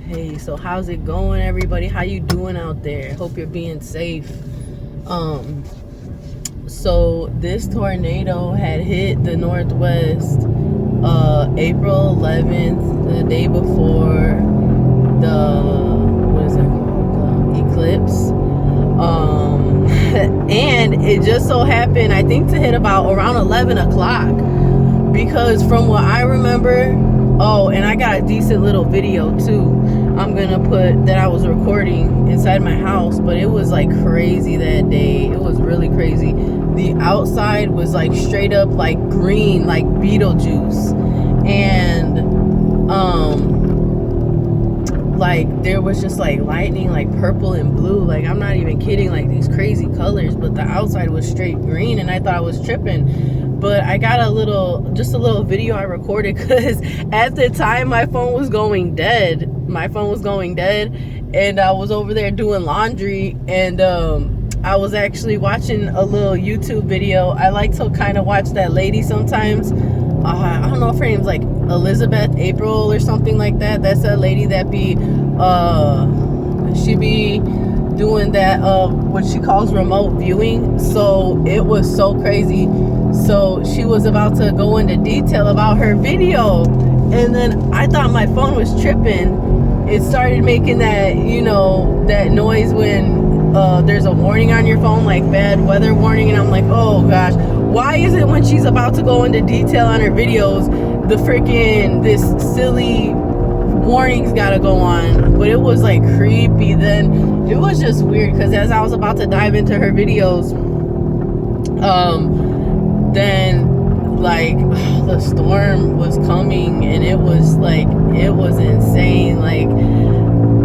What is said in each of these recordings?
Hey, so how's it going, everybody? How you doing out there? Hope you're being safe. So this tornado had hit the Northwest April 11th, the day before the eclipse. And it just so happened, I think, to hit about around 11 o'clock, because from what I remember, and I got a decent little video too I'm gonna put that I was recording inside my house, but it was like crazy that day. It was really crazy. The outside was like straight up like green, like Beetlejuice, and like there was just like lightning, like purple and blue. Like, I'm not even kidding, like these crazy colors, but the outside was straight green, and I thought I was tripping. But I got a little video I recorded, because at the time my phone was going dead. And I was over there doing laundry, and I was actually watching a little YouTube video. I like to kind of watch that lady sometimes. I don't know if her name's like Elizabeth April or something like that. That's that lady that she be doing that what she calls remote viewing. So it was so crazy. So she was about to go into detail about her video, and then I thought my phone was tripping. It started making that, that noise when there's a warning on your phone, like bad weather warning, and I'm like, oh gosh, why is it when she's about to go into detail on her videos, this silly warning's gotta go on? But it was like creepy. Then it was just weird, because as I was about to dive into her videos, then like the storm was coming, and it was insane. Like,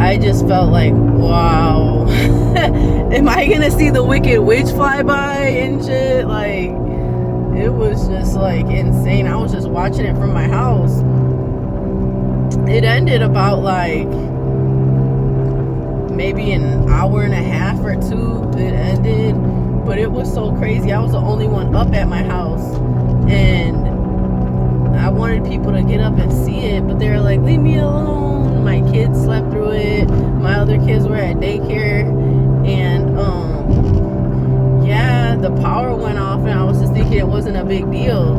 I just felt like, wow, am I gonna see the Wicked Witch fly by and shit? Like, it was just like insane. I was just watching it from my house. It ended about like maybe an hour and a half or two. It ended, but it was so crazy. I was the only one up at my house, and I wanted people to get up and see it, but they were like, leave me alone. My kids slept through it. My other kids were at daycare, and yeah, the power went off, and I was just thinking it wasn't a big deal.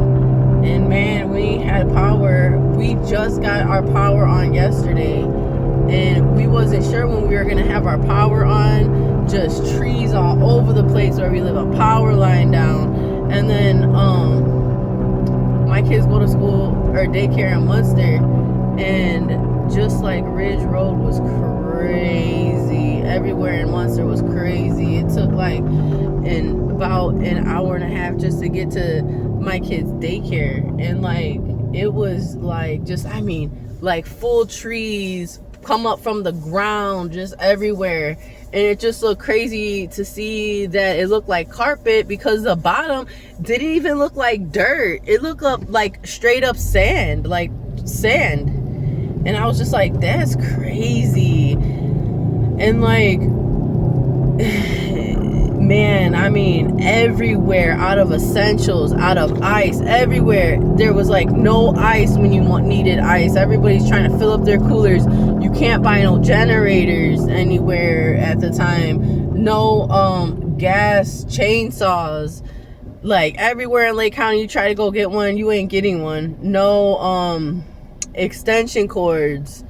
And man, we had power. We just got our power on yesterday, and we wasn't sure when we were gonna have our power on. Just trees all over the place where we live, a power line down. And then my kids go to school or daycare in Munster, and just like Ridge Road was crazy. Everywhere in Munster was crazy. It took like about an hour and a half just to get to my kids' daycare, and like it was like just, like full trees come up from the ground just everywhere. And it just looked crazy to see that it looked like carpet, because the bottom didn't even look like dirt. It looked up like straight up sand, like sand. And I was just like, that's crazy. And like, man, everywhere, out of essentials, out of ice, everywhere. There was like no ice when you needed ice. Everybody's trying to fill up their coolers. You can't buy no generators anywhere at the time. No gas chainsaws. Like, everywhere in Lake County, you try to go get one, you ain't getting one. No extension cords.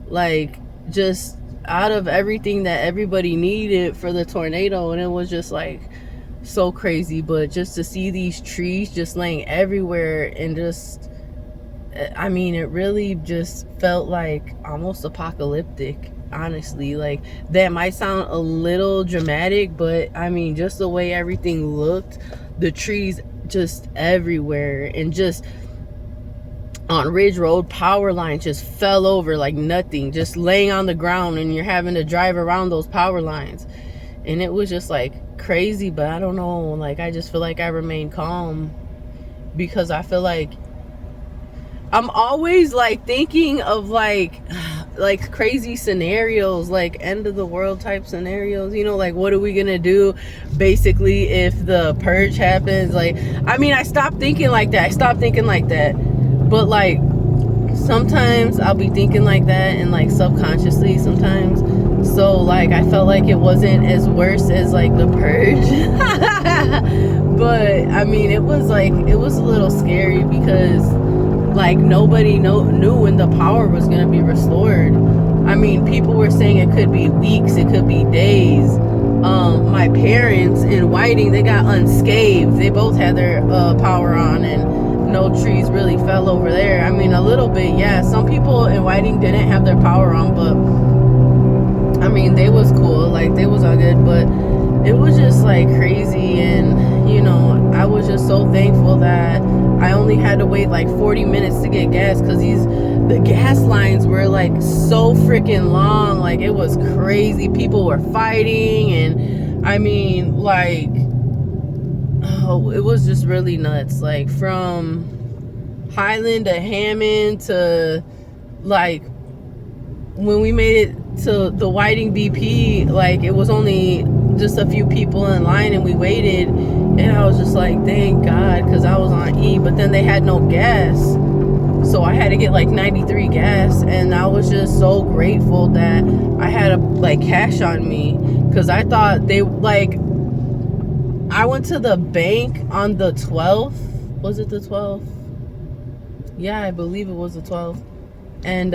Like, just out of everything that everybody needed for the tornado. And it was just like so crazy. But just to see these trees just laying everywhere, and just, it really just felt like almost apocalyptic, honestly. Like, that might sound a little dramatic, but just the way everything looked, the trees just everywhere, and just on Ridge Road, power lines just fell over like nothing, just laying on the ground, and you're having to drive around those power lines. And it was just like crazy. But I don't know, like, I just feel like I remained calm, because I feel like I'm always like thinking of like crazy scenarios, like end of the world type scenarios, like what are we gonna do basically if the purge happens? Like, I stopped thinking like that. But like sometimes I'll be thinking like that, and like subconsciously sometimes. So like I felt like it wasn't as worse as like The Purge. But I mean, it was a little scary because like nobody knew when the power was going to be restored. I mean, people were saying it could be weeks, it could be days. My parents in Whiting, they got unscathed. They both had their power on, and no trees really fell over there. I mean, a little bit, yeah. Some people in Whiting didn't have their power on, but I mean, they was cool. Like, they was all good, but it was just like crazy. And you know, I was just so thankful that I only had to wait like 40 minutes to get gas, because the gas lines were like so freaking long. Like, it was crazy. People were fighting, and I mean, like, oh, it was just really nuts. Like, from Highland to Hammond to, like, when we made it to the Whiting BP, like, it was only just a few people in line, and we waited, and I was just like, thank God, because I was on E. But then they had no gas, so I had to get like 93 gas, and I was just so grateful that I had like cash on me, because I thought they, like, I went to the bank on the 12th. Was it the 12th? Yeah, I believe it was the 12th. And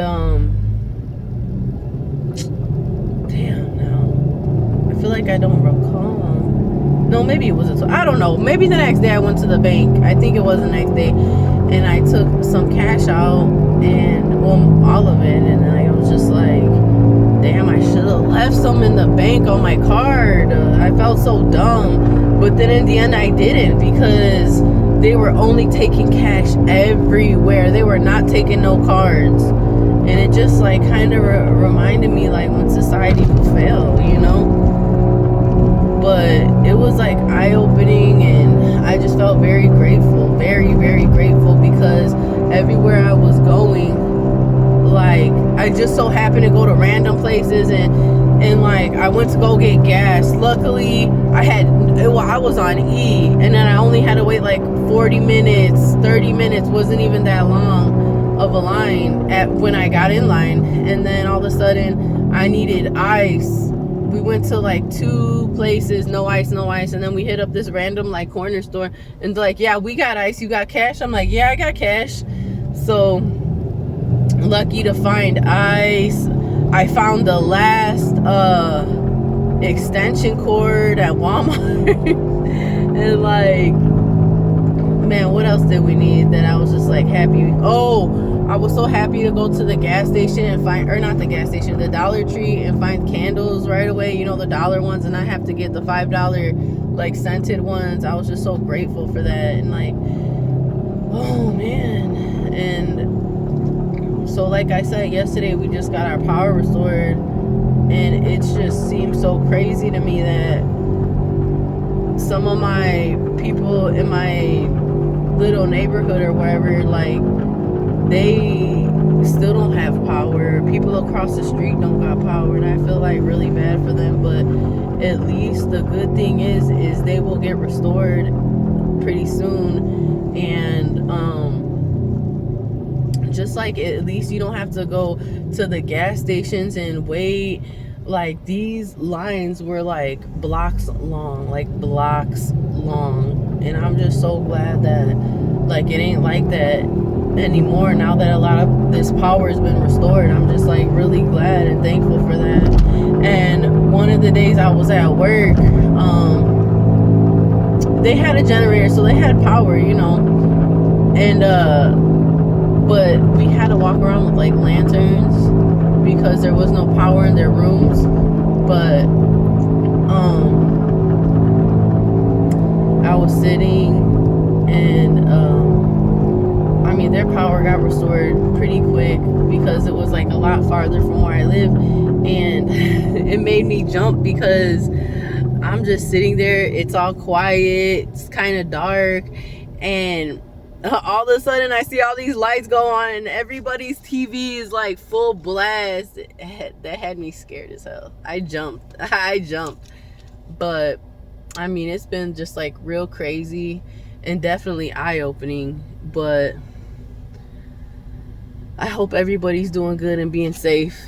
damn, now I feel like I don't recall. No, maybe it was the 12th. I don't know. Maybe the next day I went to the bank. I think it was the next day, and I took some cash out, and well, all of it, and I was just like, damn, I should have left some in the bank on my card. I felt so dumb. But then in the end, I didn't, because they were only taking cash everywhere. They were not taking no cards. And it just like kind of reminded me like when society will fail, you know? But it was like eye-opening, and I just felt very grateful, very, very grateful, because everywhere I was going, like, I just so happened to go to random places, and like I went to go get gas. Luckily, I was on E, and then I only had to wait like 40 minutes, 30 minutes, wasn't even that long of a line when I got in line. And then all of a sudden I needed ice. We went to like 2 places, no ice, and then we hit up this random like corner store, and they're like, yeah, we got ice, you got cash? I'm like, yeah, I got cash. So lucky to find ice. I found the last extension cord at Walmart. And like, man, what else did we need that I was just like happy? Oh, I was so happy to go to the gas station and find, or not the gas station, the Dollar Tree, and find candles right away, you know, the dollar ones, and I have to get the $5 like scented ones. I was just so grateful for that. And like, oh man. And so like I said, yesterday we just got our power restored, and it just seems so crazy to me that some of my people in my little neighborhood or wherever, like, they still don't have power. People across the street don't got power, and I feel like really bad for them. But at least the good thing is they will get restored pretty soon. And just like, at least you don't have to go to the gas stations and wait. Like, these lines were like blocks long, and I'm just so glad that like it ain't like that anymore now that a lot of this power has been restored. I'm just like really glad and thankful for that. And one of the days I was at work, they had a generator, so they had power, you know, and but we had to walk around with like lanterns because there was no power in their rooms. But I was sitting, and I mean, their power got restored pretty quick because it was like a lot farther from where I live. And it made me jump because I'm just sitting there, it's all quiet, it's kind of dark, and all of a sudden I see all these lights go on, and everybody's TV is like full blast. That had me scared as hell. I jumped. But I mean, it's been just like real crazy and definitely eye-opening. But I hope everybody's doing good and being safe.